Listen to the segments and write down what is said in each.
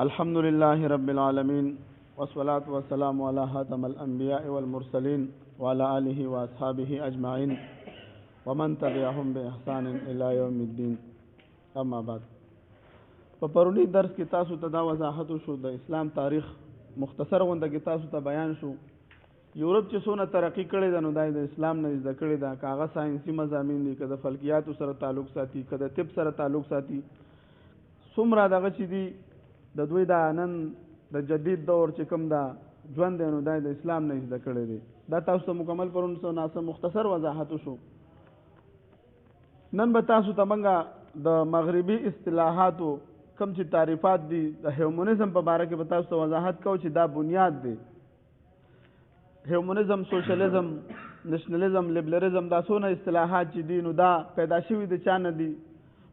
الحمد لله رب العالمين والصلاة والسلام على خاتم الأنبياء والمرسلين وعلى آله وأصحابه أجمعين ومن تبعهم بإحسان إلى يوم الدين. اما بعد، په پرونی درس کې تاسو ته دا وضاحت شو د اسلام تاریخ مختصر غونډه کې تاسو ته بیان شو. یورپ چې څونه ترقی کړې ده نو د اسلام نه زده کړې ده، کاغه ساينسي مضامین دي، کده فلکیات سره تعلق ساتي، کده طب سره تعلق ساتي، څومره دغه چې دي د دوی دا نن د جدید دور چې کوم دا ژوند دی نو د اسلام نه زده کړې دي. دا تاسو ته مکمل پرون څو ناسه مختصر وضاحت شو. نن به تاسو ته منګه د مغربي اصطلاحاتو کوم چې تعریفات دي د هیومنزم په باره کې به تاسو ته وضاحت کوو چې دا بنیاد دی. هیومنزم، سوشلیزم، نشنلیزم، لیبرلیزم دا څونه اصطلاحات چې دي نو دا پیدا شوي د چا نه دي،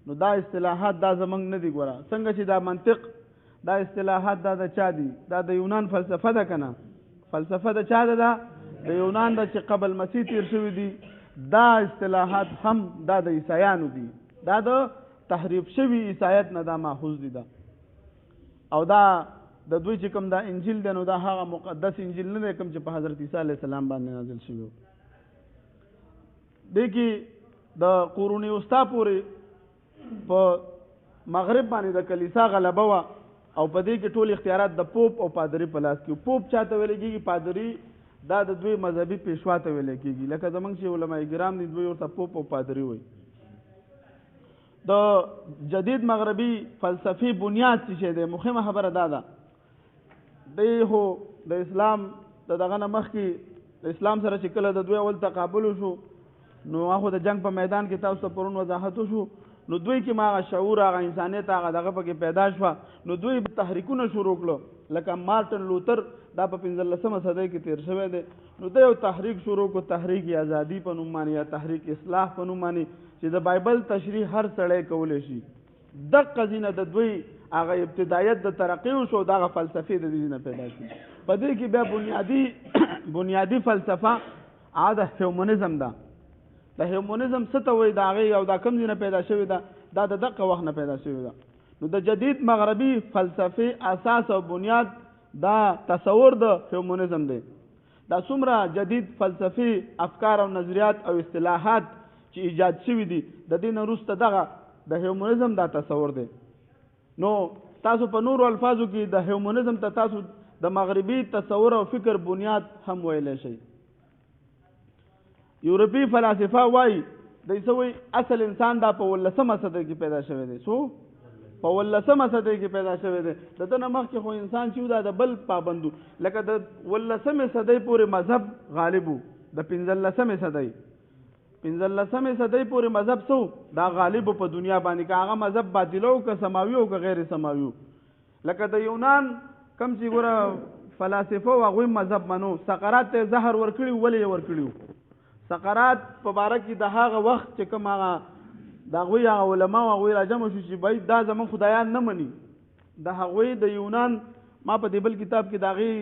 نو دا اصطلاحات دا زمونږ نه دي. ګوره څنګه چې دا منطق دا اصطلاحات دا د چا دي؟ دا د یونان فلسفه ده که نه؟ فلسفه د چا ده؟ د یونان ده چې قبل مسیح تیر شوي دي. دا اصطلاحات هم دا د عیسایانو دي، دا د تحریف شوي عیسایت نه دا ماخوذ دي. دا او دا د دوی چې کوم دا انجیل دی نو دا هغه مقدس انجیل نه دی کوم چې په حضرت عیسی علیه السلام باندې نازل شوی و. دې کې د قرون وسطا پورې په مغرب باندې د کلیسا غلبه وه او په دې کې ټول اختیارات د پوپ او پادری په لاس کې. پوپ چاته ویل کېږي؟ پادری دا د دوی مذهبي پیشوا ته ویل کېږي، لکه زمونږ چې علماء کرام دي دوی ورته پوپ او پادری وایي. د جدید مغربي فلسفي بنیاد څه شی دی؟ مهمه خبره دا ده، دی خو د اسلام د دغه نه مخکې د اسلام سره چې کله د دوی اول تقابل شو نو هغه د جنگ په میدان کې تاسو ته پرون وضاحت شو، نو دوی کې ما هغه شعور، هغه انسانیت، هغه دغه پکې پیدا شوه. نو دوی تحریکونه شروع کړو، لکه مارټن لوتر دا په 15مه صدۍ کې تیر شوی دی. نو د یو تحریک شروع کړو، تحریک ازادي په نوم باندې یا تحریک اصلاح په نوم باندې، چې د بایبل تشریح هر سړی کولی شي. دغه ځینه د دوی هغه ابتدایت د ترقی وشو، دغه فلسفې د دې نه پیدا شي. په دې کې بیا بنیادی فلسفه هغه د هیومنزم ده. د هیومنزم څه ته وایي؟ د هغې او دا کوم ځای نه پیدا شوې ده؟ دا د دغه وخت نه پیدا شوې ده. نو د جدید مغربي فلسفې اساس او بنیاد دا تصور د هیومنزم دی. دا څومره جدید فلسفي افکار او نظریات او اصطلاحات چې ایجاد شوي دي د دې نه وروسته دغه د هیومنزم دا تصور دی. نو تاسو په نورو الفاظو کې د هیومنزم ته تاسو د مغربي تصور او فکر بنیاد هم ویلی شئ. یورپی فلاسفه وایي دوی څه وایي؟ اصل انسان دا په 18مه صدۍ کې پیدا شوی دی. څو؟ په 18مه صدۍ کې پیدا شوی دی. د ده نه مخکې خو انسان چې دا د بل پابندو، لکه د 18مې صدۍ پورې مذهب غالب و. د 15مې صدۍ پورې مذهب څو دا غالب په دنیا باندې، که هغه مذهب باطله او که سماوي او که غیر سماوي. لکه د یونان کم چې ګوره فلاسفه و هغوی مذهب منو. سقراط ته زهر ورکړي، ولې یې ورکړي؟ سقراط په باره کې د هغه وخت چې کوم هغه د هغوی هغه علما او هغوی راجمع شو چې باید دا زموږ خدایان نه مني. د هغوی د یونان ما په دې بل کتاب کې د هغې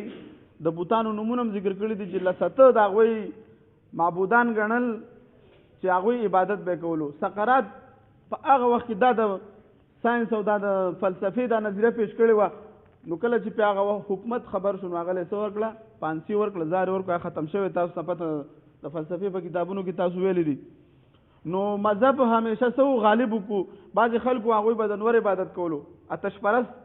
د بوتانو نومونه هم ذکر کړي دي چې لسته د هغوی معبودان ګڼل چې هغوی عبادت به کولو. سقراط په هغه وخت کې دا د ساینس او دا د فلسفې دا نظریه پیش کړې وه. نو کله چې په هغه حکومت خبر شو نو هغه له څه ورکړه؟ پانسي ورکړه، زار ورکړه، ختم شوی. تاسو ته پته د فلسفې په کتابونو کې تاسو ویلی دي. نو مذهب همیشه څه غالب وکړو. بعضې خلکو هغوی به د نور عبادت کولو، آتش پرست،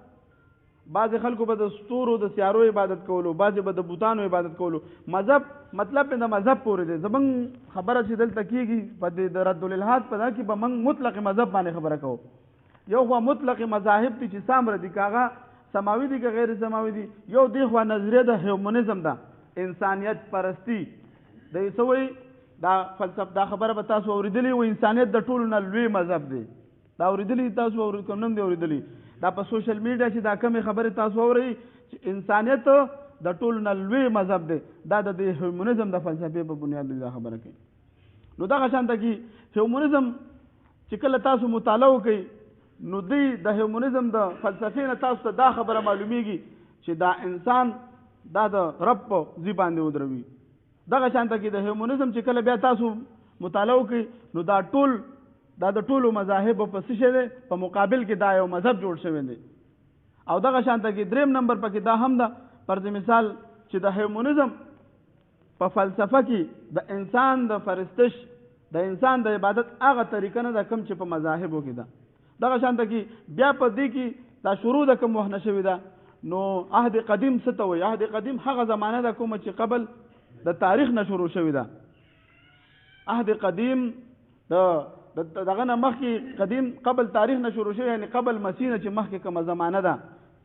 بعضې خلکو به د ستورو د سیارو عبادت کولو، بعضې به د بوتانو عبادت کولو. مذهب مطلب د مذهب پورې دی. زمونږ خبره چې دلته کېږي په دې د ردالالحاد په دا کې به موږ مطلق مذهب باندې خبره کوو. یو خوا مطلق مذاهب دي چې سامره دي، که هغه سماوي دي که غیر سماوي دي. یو دی خوا نظریه د هیومنزم ده، انسانیت پرستی. د څه وایي؟ دا فلسفه دا خبره به تاسو اورېدلې وي، انسانیت د ټولو نه لوی مذهب دی. دا اورېدلې تاسو کوم نه دی اورېدلې؟ دا په سوشل میډیا چې دا کمې خبرې تاسو اورئ چې انسانیت د ټولو نه لوی مذهب دی، دا د هیومنزم د فلسفې په بنیاد دا خبره کوي. نو دغه شانته کې هیومنزم چې کله تاسو مطالعه وکئ نو دوی د هیومنزم د فلسفې نه تاسو ته دا خبره معلومیږي چې دا انسان دا د رب په ځای باندې ودروي. دغه شانته کې د هیومنزم چې کله بیا تاسو مطالعه وکړئ نو دا د ټولو مذاهب په څه شی دی؟ په مقابل کې دا یو مذهب جوړ شوی دی. او دغه شانته کې دریم نمبر پکې دا هم ده فرض مثال چې د هیومنزم په فلسفه کې د انسان د فرستش د انسان د عبادت هغه طریقه نه ده کوم چې په مذاهبو کې ده دغه شانته کې بیا په دې کې دا شروع د کوم وخت نه شوې ده نو عهد قدیم څه ته وایي عهد قدیم هغه زمانه ده کومه چې قبل د تاریخ نه شروع شوې ده عهد قدیم دغه نه مخکې قدیم قبل تاریخ نه شروع شوی یعنی قبل مسیح نه چې مخکې کومه زمانه ده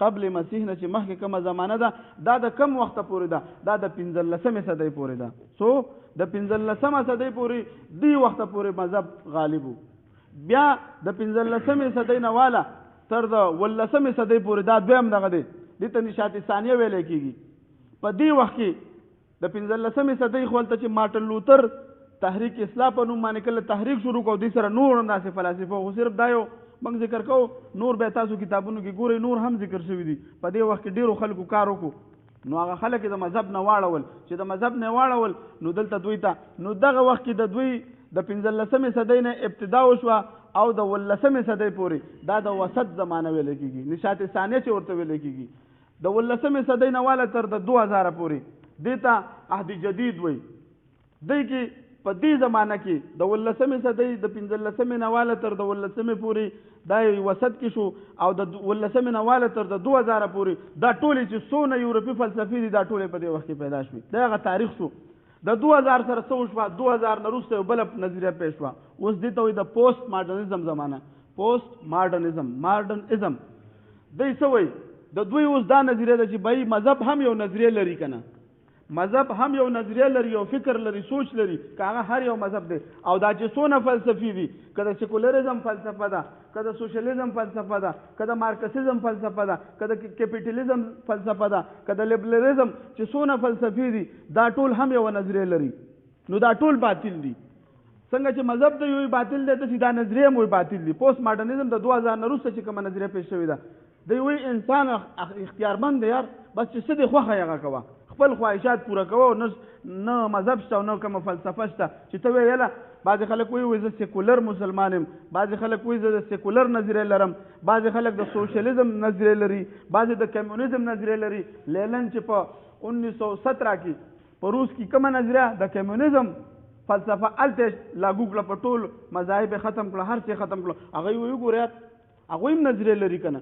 قبل مسیح نه چې مخکې کومه زمانه ده دا د کم وخته پورې ده دا د 15مې صدۍ پورې ده سو د 15مه صدۍ پورې دی وخته پورې مذهب غالب بیا د 15مې صدۍ نه والا تر د 18مې صدۍ پورې دا دویم دغه دی دې ته نشات ثانیه ویل کېږي په دې وخت کې د 15مې صدۍ خپلته چې مارټن لوتر تحریک اصلاح په نوم باندې کله تحریک شروع کو دي سره نور ناس فلسفه خو صرف دا یو موږ ذکر کو نور به تاسو کتابونو کې ګورئ نور هم ذکر شوی دي په دې وخت کې ډیرو خلکو کار وکړو نو هغه خلک د مذهب نه واړول چې د مذهب نه واړول نو دلته دوی ته نو دغه وخت کې د دوی د 15مې صدۍ نه ابتدا وشوه او د 18مې صدۍ پورې دا د وسط زمانه ویل کېږي نشات ثانیه چې ورته ویل کېږي د 18مې صدۍ نه والا تر د 2000 پورې دې ته عهد جدید وایي دی کې په دې زمانه کې د 18مې صدۍ د 15مې نه والا تر د 18مې پورې دا وسط کې شو او د 18مې نه والا تر د 2000 پورې دا ټولې چې څونه یورپي فلسفې دي دا ټولې په دې وخت کې پیدا شوې دا هغه تاریخ شو د 2000 سره څه وشوه 2000 نه وروسته یو بل نظریه پیش شوه اوس دې ته وایي د پوسټ ماډرنیزم زمانه پوسټ ماډرنیزم دی څه وایي د دوی اوس دا نظریه ده چې بای مذهب هم یو نظریه لري که نه مذهب هم یو نظریه لري یو فکر لري سوچ لري که هغه هر یو مذهب دی او دا چې څونه فلسفي دي که د سیکولرزم فلسفه ده که د سوشلیزم فلسفه ده که د مارکسیزم فلسفه ده که د کیپیټالیزم فلسفه ده که د لیبرلیزم چې څونه فلسفي دي دا ټول هم یو نظریه لري نو دا ټول باطل دي څنګه چې مذهب د یو باطل دی ته دا نظریه مو باطل دي پوسټ ماډرنیزم د 2000 نه وروسته چې کومه نظریه پیش شوې ده دی وی انسان اختیارمند دی یار بس چې څه دی خوښه یې هغه کوه خپل خواهشات پوره کوه نه مذهب شته او نه کومه فلسفه شته چې ته ویله بعضې خلک وایي زه سیکولر مسلمان یم بعضې خلک وایي زه د سیکولر نظریه لرم بعضې خلک د سوشلیزم نظریه لري بعضې د کمیونیزم نظریه لري لینن چې په 1917 کې په روس کې کومه نظریه د کمیونیزم فلسفه هلته لاګو کړه په ټول مذاهب ختم کړه هر څه ختم کړه هغه یې وایي ګوره هغوی هم نظریه لري که نه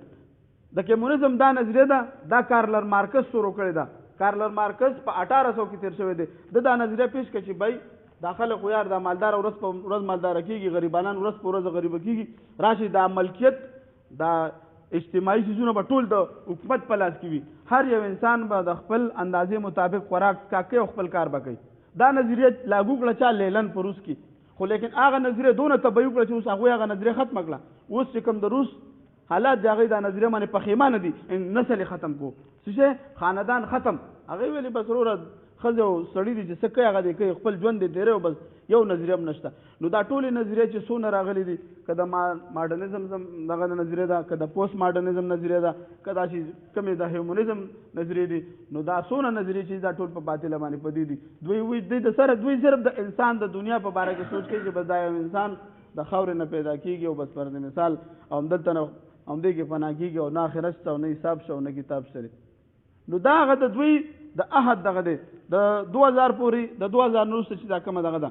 د کمیونیزم دا نظریه ده دا کارلر مارکس شروع کړې ده کارلر مارکس په 1800 کې تیر شوی دی دا نظریه پیش کړه چې بای دا خلک خو یار دا مالدار ورځ په ورځ مالداره کېږي غریبانان ورځ په ورځ غریبه کېږي راشي دا ملکیت دا اجتماعي څیزونه به ټول د حکومت په لاس کې وي هر یو انسان به د خپل اندازې مطابق خوراک کاکي او خپل کار به کوي دا نظریه لاګو کړه چا لیلن په روس کې خو لیکن هغه نظریه دونه طبیعي کړه چې اوس هغوی هغه نظریه ختمه کړه اوس چې کوم د روس حالات د هغې دا نظریه باندې پښیمانه دي نسل یې ختم کړو څه شی خاندان ختم هغې ویلې بس وروره ښځې او سړي دي چې څه کوي هغه دی کوي خپل ژوند دی تېروي بس یو نظریه هم نشته نو دا ټولې نظریې چې څونه راغلي دي که د ماډرنیزم دغه نظریه ده که د پوسټ ماډرنیزم نظریه ده که دا چې کومې د هیومنیزم نظریې دي نو دا څونه نظریې چې دا ټول په باطله باندې پدې دي دوی وایي د سره دوی صرف د انسان د دنیا په باره کې سوچ کوي چې بس دا یو انسان د خاورې نه پیدا کېږي او بس فرض مثال او همدلته نه همدې کې فنا کېږي او نه آخرت شته او نه حساب شته او نه کتاب شته نو دا هغه د دوی د عهد دغه دی د 2000 پورې د 2000 نه وروسته چې دا کومه دغه ده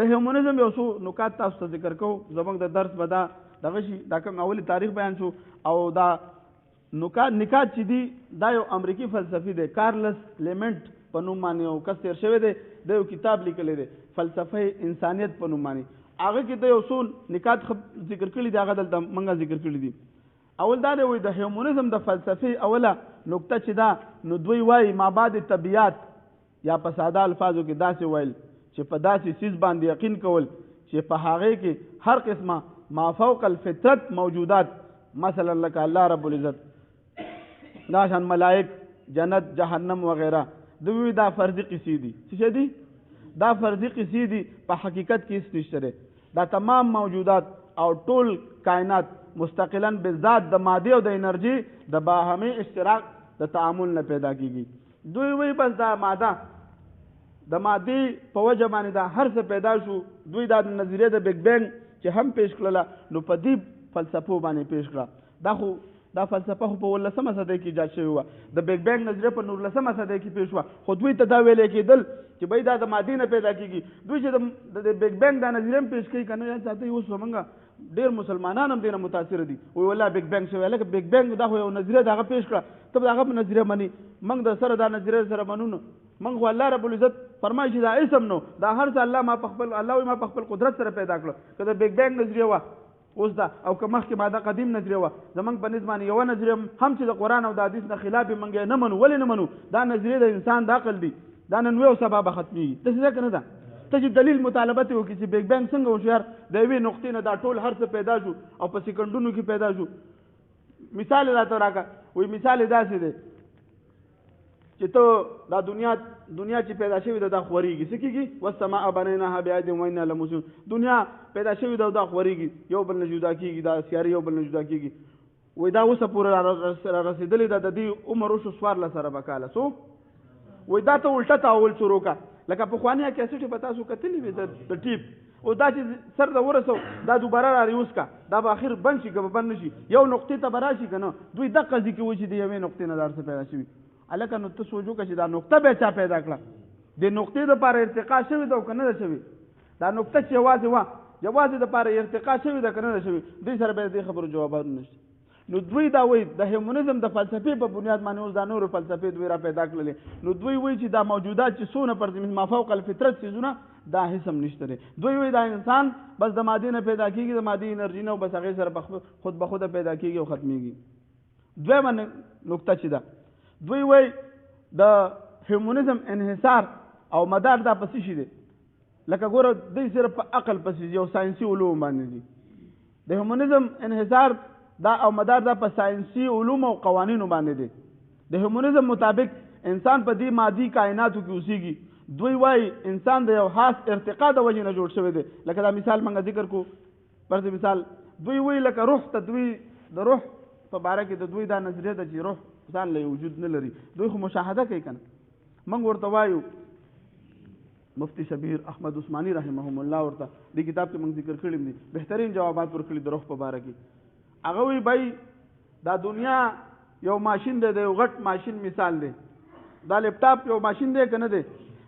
د هیومنیزم یو څو نکات تاسو ته ذکر کوو زموږ د درس به دا دغه شي دا کوم اولی تاریخ بیان شو او دا نکات چې دي دا یو امریکي فلسفي دی کارلس لیمنټ په نوم باندې یو کس تېر شوی دی د یو کتاب لیکلی دی فلسفه انسانیت په نوم باندې هغه کې د یو څو نکات ذکر کړي دي هغه دلته موږ ذکر کړي دي اول دا دی وایي د هیومنیزم د فلسفې اوله نکته چې دا نو دوی وایي مابعد طبیعت یا په ساده الفاظو کې داسې ویل چې په داسې څیز باندې یقین کول چې په هغې کې هر قسمه ما فوق الفطرت موجودات مثلا لکه الله رب العزت دا شان ملائک جنت جهنم وغیره دوی دا فرضي قصې دي څه دي دا فرضي قصې دي په حقیقت کې هیڅ نشته دی دا تمام موجودات او ټول کائنات مستقلا بالذات د مادي او د انرژي د باهمي اشتراک د تعامل نه پیدا کیږي دوی وایي بس دا ماده د مادي په وجه باندې دا هر څه پیدا شو دوی دا نظریه د بیگ بینګ چې هم پیش کړله نو په دې فلسفو باندې پیش کړه دا خو دا فلسفه خو په 19مه صدۍ کې ایجاد شوې وه. د بیگ بینګ نظریه په 19مه صدۍ کې پیښ وه. خو دوی ته دا ویلی کېدل چې بای دا د مادې نه پیدا کېږي. دوی چې د بیگ بینګ دا نظریه هم پیش کوي که نه ساتئ. اوس زمونږ ډېر مسلمانان هم دې نه متاثره دي. وایي والله بیگ بینګ شوی. لکه بیگ بینګ دا خو یو نظریه د هغه پیش کړه، ته به د هغه په نظریه مني. موږ د سره دا نظریه سره منو نه. موږ خو الله رب العزت فرمایي چې دا اسم نو دا هر څه الله ما په خپل قدرت سره پیدا کړه. که د بیگ بینګ نظریه وه اوس دا، او که مخکې ماده قدیم نظریه وه، زمونږ په نسبت باندې یوه نظریه هم چې د قرآن او د حدیث نه خلاف یې موږ یې نه منو. ولې نه منو؟ دا نظریه د انسان د عقل دی، دا نن وی او سبا به ختمېږي. داسې ده که نه ده؟ ته چې دلیل مطالبه ته وکړي چې بیگ بینګ څنګه وشو یار، د یوې نقطې نه دا ټول هر څه پیدا شو او په سیکنډونو کې پیدا شو. مثال یې راته راکړه. وایي مثال یې داسې دی چې ته دا دنیا چې پیدا شوې ده دا خورېږي. څه کېږي؟ والسماء بنيناها بأيد وإنا لموسعون. دنیا پیدا شوې ده او دا خورېږي، یو بل نه جدا کېږي، دا سیارې یو بل نه جدا کېږي. وایي دا اوسه پورې را رسېدلې ده، د دې عمر وشو 14 کاله. څو؟ وایي دا ته الټه تاول شروع کړه. لکه پخوانۍ کیسټې به تاسو کتلې وې د ټیپ، او دا چې سر ته ورسو دا دوباره را ریوز کا، دا به اخر بند شي که به بند نه شي، یو نقطې ته به راشي که نه. دوی دقه ځي کې وایي چې د یوې نقطې نه دا هر څه پیدا شوي. هلکه نو ته سوچ وکړه چې دا نقطه بیا چا پیدا کړه؟ د نقطې دپاره ارتقا شوې ده او که نه ده شوې؟ دا نقطه چې یوازې وه یوازې دپاره ارتقا شوې ده که نه ده شوې؟ دوی سره بیا د دې خبرو جوابونه نشته. نو دوی دا وایي د هیومنزم د فلسفې په بنیاد باندې اوس دا نورو فلسفې دوی را پیدا کړلې. نو دوی وایي چې دا موجودات چې څونه پر زمین مافوق الفطرت څیزونه دا هېڅ هم نشته دی. دوی وایي دا انسان بس د مادې نه پیدا کېږي، د مادې انرژي نه، او بس هغې سره خود به خوده پیدا کېږي او ختمېږي. دویمه نقطه چې ده، دوی وایي د هیومنزم انحصار او مدار دا په څه شي دی؟ لکه ګوره دوی صرف په عقل پسې یو ساینسي علوم باندې دي. د هیومنزم انحصار دا او مدار دا په ساینسي علوم او قوانینو باندې دی. د هیومنزم مطابق انسان په دې مادي کائناتو کې اوسېږي. دوی وایي انسان د یو خاص ارتقا د وجې نه جوړ شوی دی. لکه دا مثال موږ ذکر کو پرځ مثال، دوی وایي لکه روح ته دوی د روح په باره کې د دوی دا نظریه ده چې روح ځان له وجود نه لري. دوی خو مشاهده کوي که نه؟ موږ ورته وایو مفتی شبیر احمد عثماني رحمهم الله ورته دې کتاب کې موږ ذکر کړي دي، بهترین جوابات ورکړي د روح په باره کې. هغه وایي بای دا دنیا یو ماشین دی، د یو غټ ماشین مثال دی. دا لپټاپ یو ماشین دی که نه دی؟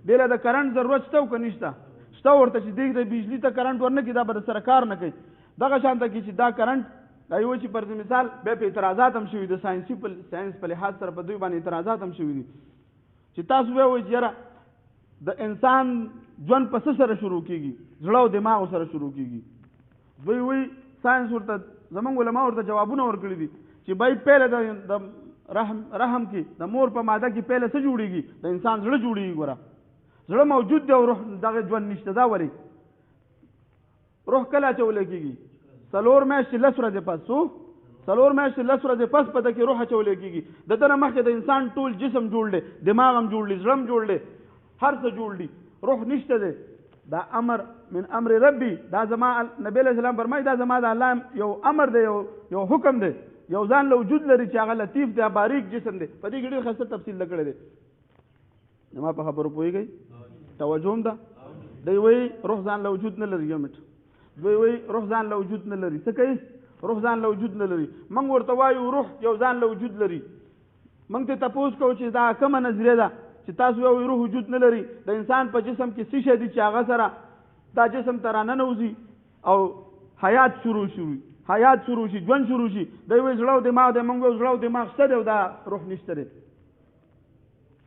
دې له د کرنټ ضرورت شته او که نشته؟ شته ورته چې دې د بجلي ته کرنټ ورنه کړي دا به د سره کار نه کوي. دغه شان ته کې چې دا کرنټ دا یو چې پر مثال بیا په اعتراضات هم شوي دي، ساینس په لحاظ سره په دوی باندې اعتراضات هم شوي دي چې تاسو بیا وایي چې یاره د انسان ژوند په څه سره شروع کېږي؟ زړه او دماغ سره شروع کېږي. دوی وایي ساینس ورته زمونږ علما ورته جوابونه ورکړي دي چې بای پهله د رحم کې د مور په ماده کې پهله څه جوړېږي؟ د انسان زړه جوړېږي. ګوره زړه موجود دی او روح دغه ژوند نشته. دا ولې؟ روح کله اچولی کېږي؟ 4 میاشتې 10 ورځې پس. 4 میاشتې 10 ورځې پس په ده کې روح اچولی کېږي. د ده نه مخکې د انسان ټول جسم جوړ دی، دماغ هم جوړ دی، زړه هم جوړ دی، هر څه جوړ دی، روح نشته دی. دا امر من امر ربي، دا زما نبی علیہ السلام فرمایي دا زما د الله یو امر دی، یو حکم دی، یو ځان له وجود لري چې هغه لطیف دی، باریک جسم دی. په دې کې ډېر ښایسته تفصیل کړی دی. زما په خبرو پوهېږئ؟ توجه هم ده. دوی وایي روح ځان له وجود نه لري. یو منټ. دوی وایي روح ځان له وجود نه لري. څه کوي؟ روح ځان له وجود نه لري. موږ ورته وایو روح یو ځان له وجود لري. موږ ته تپوس کوو چې دا کومه نظریه ده چې تاسو وایئ روح وجود نه لري؟ د انسان په جسم کې څه شی دي چې هغه سره دا جسم ته راننوځي او حیات شروع شي، ژوند شروع شي. دوی وایي زړه او دماغ دی. موږ وایو زړه او دماغ شته دی او دا روح نشته دی.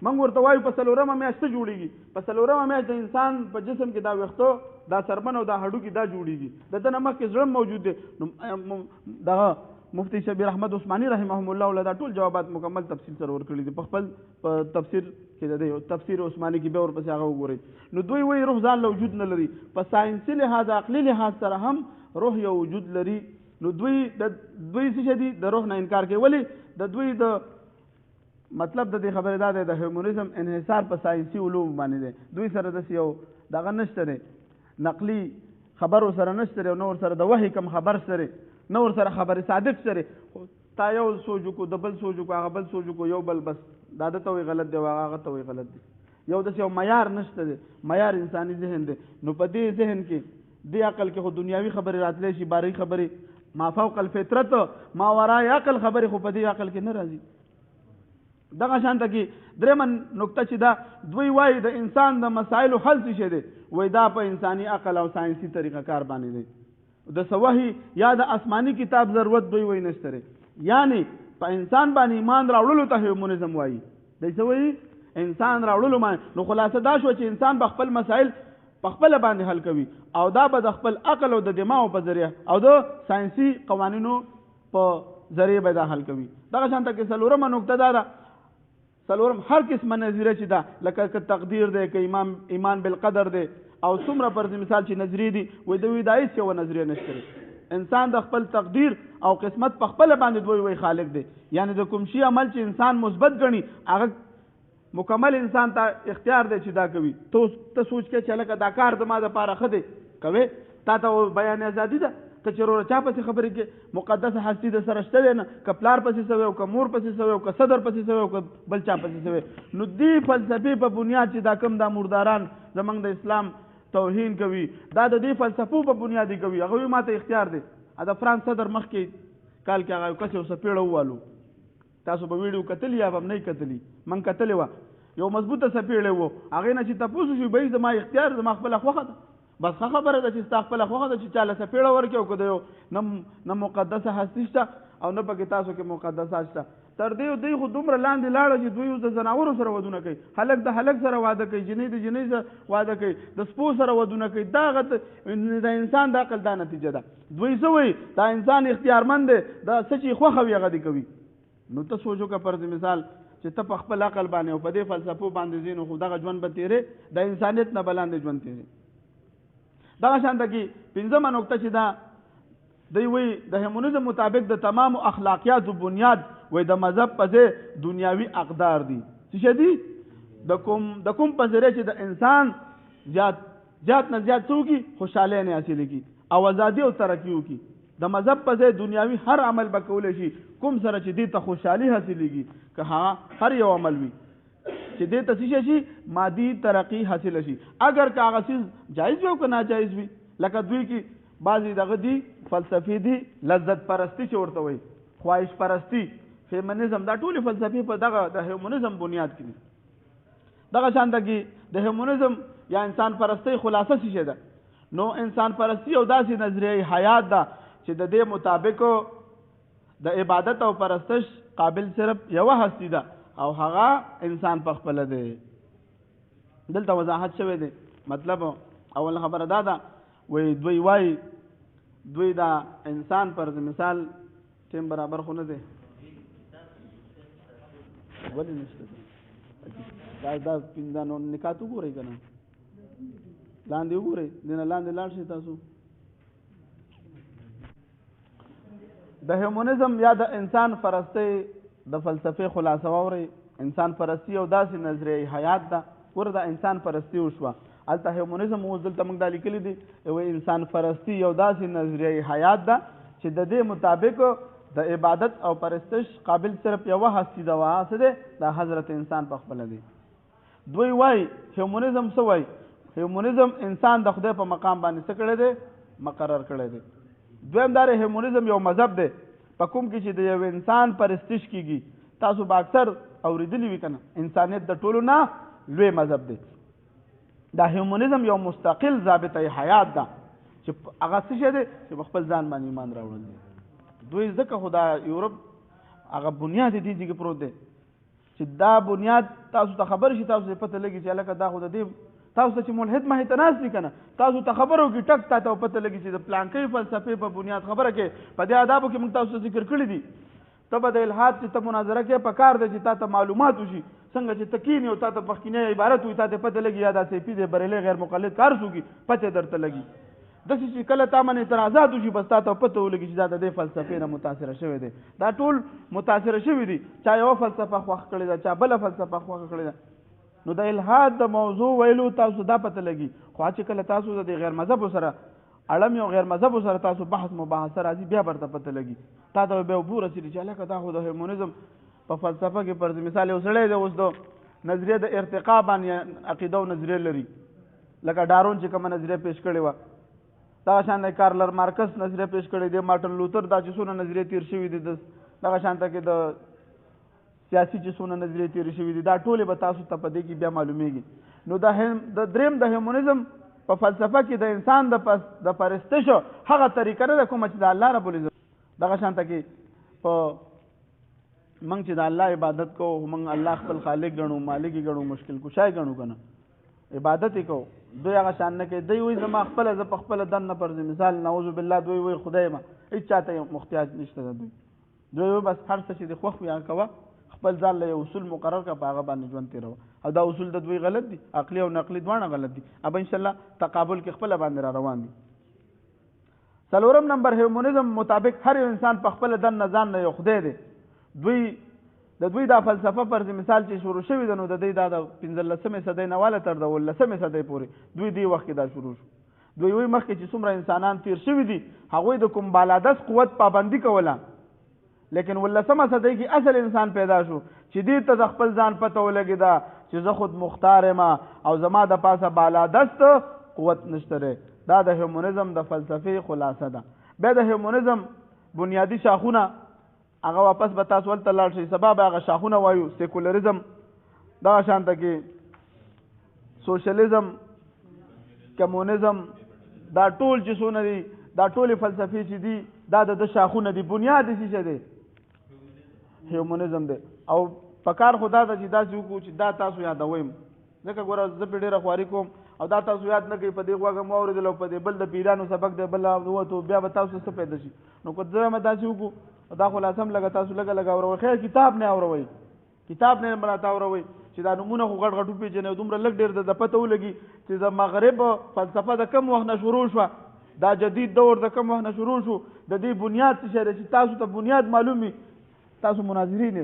موږ ورته وایو په 4مه میاشت څه جوړېږي؟ په 4مه میاشت د انسان په جسم کې دا ویښتو، دا سرمن او دا هډوکي دا جوړېږي. د ده نه مخکې زړه موجود دی. نو دغه مفتی شبیر احمد عثماني رحمهم الله له دا ټول جوابات مکمل تفصیل سره ورکړي دي په خپل تفسیر کې. د دې تفسیر عثماني کې به ورپسې هغه وګورئ. نو دوی وایي روح ځان له وجود نه لري. په ساینسي لحاظ، عقلي لحاظ سره هم روح یو وجود لري. نو دوی څه دي؟ د روح نه انکار کوي. ولې؟ د دوی د مطلب د دې خبرې دا دی د هیومنزم انحصار په ساینسي علوم باندې دی. دوی سره داسې یو دغه نشته دی، نقلي خبر ورسره نشته دی، او نه ورسره د وحي کم خبر سره، نه ورسره خبرې صادق سره. تا یو سوچ وکړو، د بل سوچ وکړو، هغه بل سوچ وکړو، یو بل بس دا ده ته وایي غلط دی او هغه ته وایي غلط دی. یو داسې یو معیار نشته دی، معیار انساني ذهن دی. نو په دې ذهن کې دې عقل کې خو دنیاوي خبرې راتلی شي، باري خبرې ما فوق الفطرت ما ورای عقل خبرې خو په دې عقل کې نه راځي. دغه شانته کې درېمه نقطه چې دا دوی وایي د انسان د مسایلو حل څه شی دی، وایي دا په انساني عقل او ساینسي طریقه کار باندې دی. د سوهي یا د آسماني کتاب ضرورت دوی وایي نشته دی. یعنی په انسان باندې ایمان راوړلو ته هیومنزم وایي. دی څه وایي؟ انسان راوړلو باندې. نو خلاصه دا شو چې انسان به خپل مسایل په خپل باندې حل کوي او دا به د خپل عقل او د دماغ په ذریعه او د ساینسي قوانینو په ذریعه به دا حل کوي. دغه شانته کې څلورمه نقطه دا ده، څلورم هر قسمه نظریه چې ده لکه که تقدیر دی که ایمان بالقدر دی او څومره پر مثال چې نظریې دي وایي دوی دا هېڅ یوه نظریه نشته. انسان د خپل تقدیر او قسمت په خپله باندې دوی وایي خالق دی. یعنی د کوم شي عمل چې انسان مثبت ګڼي هغه مکمل انسان ته اختیار دی چې دا کوي. ته سوچ کې چې لکه دا کار زما دپاره ښه دی کوې، تا ته بیان ازادي ده. ته چې وروره چا پسې خبرې کې مقدسه هستي د سره شته دی نه، که پلار پسې سوی او که مور پسې سوی او که صدر پسې سوی او که بل چا پسې سوی. نو دې فلسفې په بنیاد چې دا کوم دا مرداران زموږ د اسلام توهین کوي دا د دې فلسفو په بنیاد کوي. هغه وایي ما ته اختیار دی. د فرانس صدر مخکې کال کې هغه یو کس یو څپېړه ووالو، تاسو به ویډیو کتلي یا به هم نه کتلي، من کتلې وه. یو مضبوطه څپېړې و، هغې نه چې تپوس وشي به زما اختیار زما خپله خوښه ده. بس ښه خبره ده چې ستا خپله خوښه ده چې چاله څپېړه ورکړې او که د یو نه مقدسه هستي شته او نه پکې تاسو کې مقدسات شته. تر دې دوی خو دومره لاندې لاړه چې دوی د ځناورو سره ودونه کوي، هلک د هلک سره واده کوي، جنۍ د جنۍ سره واده کوي، د سپو سره ودونه کوي. دا د انسان د عقل دا نتیجه ده. دوی څه وایي؟ دا انسان اختیارمند دی، دا څه چې خوښه وي هغه دې کوي. نو ته سوچ وکړه پر مثال چې ته په خپل عقل باندې او په دې فلسفو باندې ځې نو خو دغه ژوند به تېرې د انسانیت نه بلاندې ژوند تېرې. دغه شانته کې پنځمه نقطه چې دا دوی وایي د هیومنزم مطابق د تمامو اخلاقیاتو بنیاد وایي د مذهب په ځای دنیاوي اقدار دي. څه دي؟ د کوم په ذریعه چې د انسان زیات نه زیات څه وکړي؟ خوشحالۍ نه حاصلې کړي او ازادي او ترقي وکړي. د مذهب په ځای دنیاوي هر عمل به کولی شي کوم سره چې دې ته خوشحالي حاصلېږي، که هر یو عمل وي چې دې ته څه شي مادي ترقي حاصله شي. اگر که هغه څیز جایز وي او که ناجایز وي. لکه دوی کې بعضې دغه دي فلسفې دي لذت پرستی چې ورته وایي، خواهش پرستی، فیمنزم، دا ټولې فلسفې په دغه د هیومنزم بنیاد کې دي. دغه شانته کې د هیومنزم یا انسان پرستی خلاصه څه شی ده؟ نو انسان پرستی او داسې نظریه حیات ده چې د دې مطابق د عبادت او پرستش قابل صرف یوه هستی ده او هغه انسان په خپله دی. دلته وضاحت شوی دی. مطلب اول خبره دا ده، دوی وایي دوی دا انسان پر مثال ټیم برابر خو نه دی. ولې نشته دا نو نکات وګورئ که نه، لاندې وګورئ، دنه لاندې لاړ شئ تاسو. د هیومنزم یا د انسان پرستی د فلسفې خلاصه واورئ. انسان پرستی او داسې نظریه حیات ده. ور د انسان پرستی وشوه، هلته هیومنزم اوس دلته موږ دا لیکلي دي انسان پرستی یو داسې نظریه حیات ده چې د دې مطابق د عبادت او پرستش قابل صرف یوه هستی ده. هغه څه دی؟ دا حضرت انسان په خپله دی. دوی وایي هیومنزم څه وایي؟ هیومنزم انسان د خدای په مقام باندې څه کړی دی؟ مقرر کړی دی. دویم دا هیومنزم یو مذهب دی په کوم کې چې د یو انسان پرستش کیږي. تاسو به اکثر اورېدلي وي که نه، انسانیت د ټولو نه لوی مذهب دی. دا هیومنزم یو مستقل ضابطه حیات ده چې هغه څه شی دی چې په خپل ځان باندې ایمان راوړل دی. دوی ځکه خو دا یورپ هغه بنیاد دې ځای کې پروت دی چې دا بنیاد تاسو ته خبر شي، تاسو ته پته لګي چې هلکه دا خو د دې تاسو ته چې ملحد مخې ته ناست دي که نه، تاسو ته خبره وکړي ټک تا ته پته لګي چې د پلانکۍ فلسفې په بنیاد خبره کې په دې آدابو کې موږ تاسو ته ذکر کړي دي. ته به د الحاد چې ته مناظره کې په کار دی چې تا ته معلومات وشي، څنګه چې ته کینې او تا ته مخکینی عبارت وي تا ته پته لګي یا دا سیپي دی بریلی غیر مقلد کار سوکي پته درته لګي. داسې چې کله تا باندې اعتراضات وشي بس تا ته پته ولګي چې دا د دې فلسفې نه متاثره شوی دی. دا ټول متاثره شوي دي، چا یوه فلسفه خوښه کړې ده، چا بله فلسفه خوښه کړې ده. نو د الحاد د موضوع ویلو تاسو دا پته لګي. خو چې کله تاسو د غیر مذهبو سره اړم یو غیر مذهبو سره تاسو بحث مباحثه راځي بیا برته پته لګي. تا ته بیا اوبو رسېږي چې هلکه دا خو د هیومنزم په فلسفه کې پر مثال یو سړی دی اوس د نظریه د ارتقا باندې عقیده او نظریه لري، لکه ډارون چې کومه نظریه پیش کړې وه دغه شان کارل مارکس نظریه پیش کړې دی، مارټن لوتر دا چې څونه نظریې تیر شوي دي، دغه شانته کې د سیاسي چې څونه نظریې تیر شوي دي، دا ټولې به تاسو ته په دې کې بیا معلومیږي. نو د دریم د هیومنزم په فلسفه کې د انسان د پرستش هغه طریقه نه ده کومه چې د الله رب العزت دغه شانته کې په موږ چې د الله عبادت کوو، موږ الله خپل خالق ګڼو، مالک یې ګڼو، مشکل کشای ګڼو که نه، عبادت یې کوو. دوی هغه شان نه کوي، دوی وایي زما خپله زه په خپله دن نه پرځي. مثال نعوذ بالله دوی وایي خدای ما هېڅ چاته محتاج نشته ده. دوی وایي بس هر څه چې د خوښ وي هغه کوه، خپل ځان له یو اصول مقرر کړه، په هغه باندې ژوند تېروه. او دا اصول د دوی غلط دي، عقلي او نقلي دواړه غلط دي. اب انشاءالله تقابل کې خپله باندې را روان دي. څلورم نمبر هیومنزم مطابق هر انسان په خپله دن نه ځان نه یو خدای دی. د دوی دا فلسفه فرض مثال چې شروع شوې ده، نو د دوی دا د 15مې صدۍ نه واله تر د 18مې صدۍ پورې دوی دې وخت کې دا شروع شو. دوی وایي مخکې چې څومره انسانان تیر شوي دي هغوی د کوم بالادست قوت پابندي کوله، لیکن 18مه صدۍ کې اصل انسان پیدا شو چې دې ته د خپل ځان پته ولګېده چې زه خود مختار یم او زما د پاسه بالادست قوت نشته دی. دا د هیومنزم د فلسفې خلاصه ده. بیا د هیومنزم بنیادی شاخونه هغه واپس به تاسو ولته لاړ شئ، سبا به هغه شاخونه وایو. سیکولرزم، دغه شانته کې سوشلیزم، کمونیزم، دا ټول چې څونه دي دا ټولې فلسفې چې دي دا د شاخونه دي. بنیاد یې څه دی؟ هیومنزم دی. او پکار خو دا ده چې داسې وکړو چې دا تاسو یادویم، ځکه ګوره زه پرې ډېره خواري کوم او دا تاسو یاد نه کوئ، په دې غوږه مو اورېدل او په دې بل د پیرانو سبق دی بل ووتو، بیا به تاسو څه پیدا شي. نو که زه هم داسې وکړو دا خلاصه هم لږه تاسو لږه اورئ. خیر کتاب نه اورئ، کتاب نه راته اورئ چې دا نومونه خو غټ غټ وپېژنئ، دومره لږ ډېر د پته ولګي چې د مغرب فلسفه د کم وخت نه شروع شوه، دا جدید دور د کم وخت نه شروع شو، د دې بنیاد څه شی دی چې تاسو ته بنیاد معلوم وي. تاسو مناظرین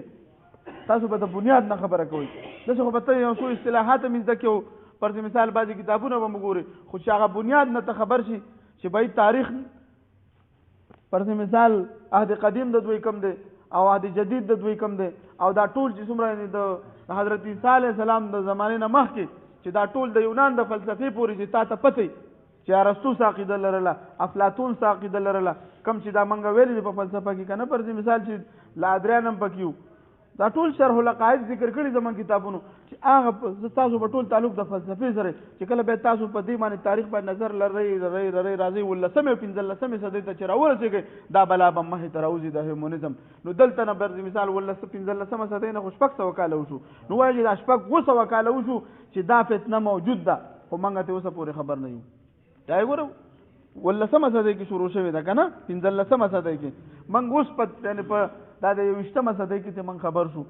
تاسو به د بنیاد نه خبره کوئ. داسې خو به ته یو څو اصطلاحات هم زده کړو، پر مثال بعضې کتابونه به مو ګورئ، خو چې هغه بنیاد نه ته خبر شي چې باید تاریخ پر مثال عهد قدیم د دوی کم دی او عهد جدید د دوی کم دی، او دا ټول چې څومره د حضرت عیسی علیه السلام د زمانې نه مخکې چې دا ټول د یونان د فلسفې پورې چې تا ته پته چې ارسطو څه عقیده لرله، افلاطون څه عقیده لرله، کم چې دا منګه ویلي دي په فلسفه کې که نه، پر مثال چې لادریان هم پکې وو، دا ټول شرح العقاید ذکر کړي زموږ کتابونو چې هغه تاسو په ټول تعلق د فلسفې سره چې کله به تاسو په دې باندې تاریخ باندې نظر لرئ راځئ 18مې او 15مې صدۍ ته چې راورسېږئ دا بلا به مخې ته راوځي د هیومنزم. نو دلته نه برځي مثال 15مه صدۍ نه خو 600 کاله وشو، نو وایي چې دا 700 کاله وشو چې دا فتنه موجود ده، خو موږ ته اوسه پورې خبر نه یو. دا یې ګورو 18مه صدۍ کې شروع شوې ده که نه، 15مه صدۍ کې موږ اوس په دا د 20مه صدۍ کې چې موږ خبر شو.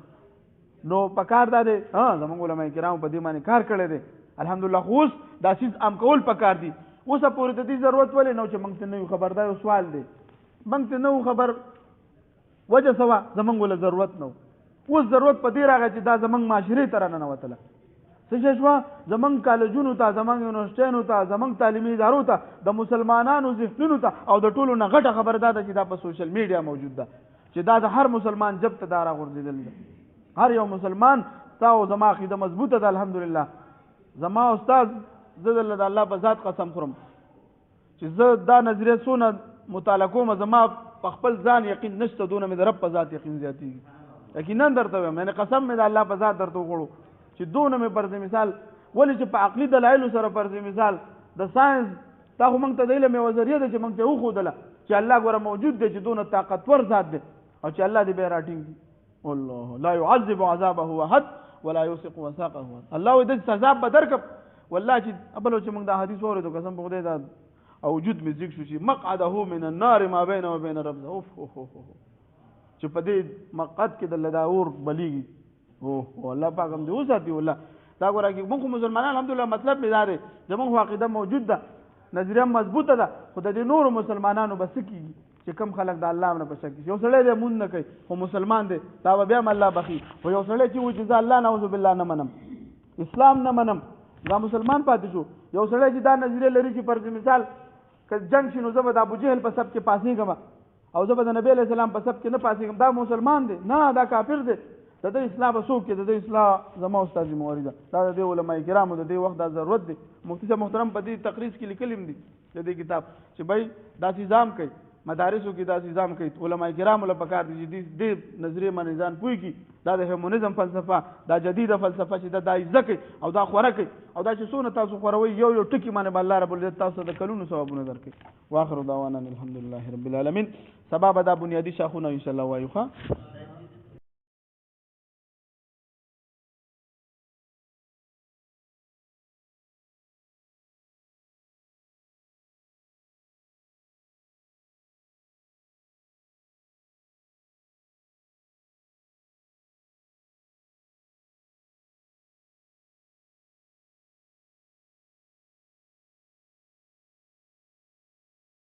نو په کار دا دی زموږ علماء کرام په دې باندې کار کړی دی الحمدلله. خو اوس دا څیز عام کول په کار دي. اوسه پورې د دې ضرورت ولې نه و چې موږ ته نه یو خبر؟ دا یو سوال دی، موږ ته نه و خبر، وجه څه وه؟ زموږ له ضرورت نه و. اوس ضرورت په دې راغی چې دا زموږ معاشرې ته راننوتله. څه شی شوه؟ زموږ کالجونو ته، زموږ یونیورسټیانو ته، زموږ تعلیمي ادارو ته، د مسلمانانو ذهنونو ته، او د ټولو نه غټه خبره دا ده چې دا په سوشل میډیا موجود ده، چې دا د هر مسلمان جب ته دا راغورځېدل ده. هر یو مسلمان تا او زما عقیده مضبوطه ده الحمدلله. زما استاد زه د الله په ذات قسم خورم چې زه دا نظریه څونه مطالعه کوم، زما په خپل ځان یقین نشته، دونه مې د رب په ذات یقین زیاتېږي. یقینا درته وایم، یعنې قسم مې د الله په ذات درته وخوړو چې دونه مې فرض مثال ولې چې په عقلي دلایلو سره فرض مثال د ساینس تا خو موږ ته د علم یوه ذریعه ده چې موږ ته وښودله چې الله ګوره موجود دی، چې دونه طاقتور ذات دی، او چې الله دې بیا راټینګي. والله لا يعذب عذابه احد ولا يوثق وثاقه احد. الله دې سزا به درکړم والله چې ابلو چې موږ دا حدیث واورېدو قسم په خدای دا او وجود مې ذکر شو چې مقعده من النار ما بينه وبين ربه. اوف اوف اوف چې په دې مقعد کې د لداور بلیږي. او الله پاک هم دې وساتي. والله دا ګوره کې موږ مسلمانان الحمدلله مطلب مې دا دی زموږ عقیده موجود ده، نظریه مضبوطه ده، خو د دې نورو مسلمانانو به څه کېږي چې کم خلک د الله نه په شک کېږي. یو سړی دی مونځ نه کوي خو مسلمان دی، دا به بیا هم الله بخي. خو یو سړی چې وایي چې زه الله نعوذ بالله نه منم، اسلام نه منم، دا مسلمان پاتې شو. یو سړی چې دا نظریه لري چې فرض مثال که جنګ شي نو زه به د ابوجهل په سب کې پاسېږم او زه به د نبي علیه السلام په سب کې نه پاسېږم، دا مسلمان دی؟ نه، دا کافر دی. د دې اصلاح به څوک د دې اصلاح زما استاد ذمہواری ده دا د علماء کرامو د دې وخت د ضرورت دی مفتی صاحب محترم په دې تقریر کې لیکلم دي د دې کتاب چې بھائی دا نظام کوي مدارسو کې دا نظام کوي علماء کرام له پکار دي چې دې نظریه منځان پوي کی دا د هیومنزم فلسفه دا جديده فلسفه چې دا عزت کوي او دا خوره کوي او دا چې څونه تاسو خوروي یو ټکی باندې الله رب العزت تاسو د کلونو ثوابونه درکړي واخر دعوانا الحمدلله رب العالمین سبب دا بنیادی شاخونه ان شاء الله وایو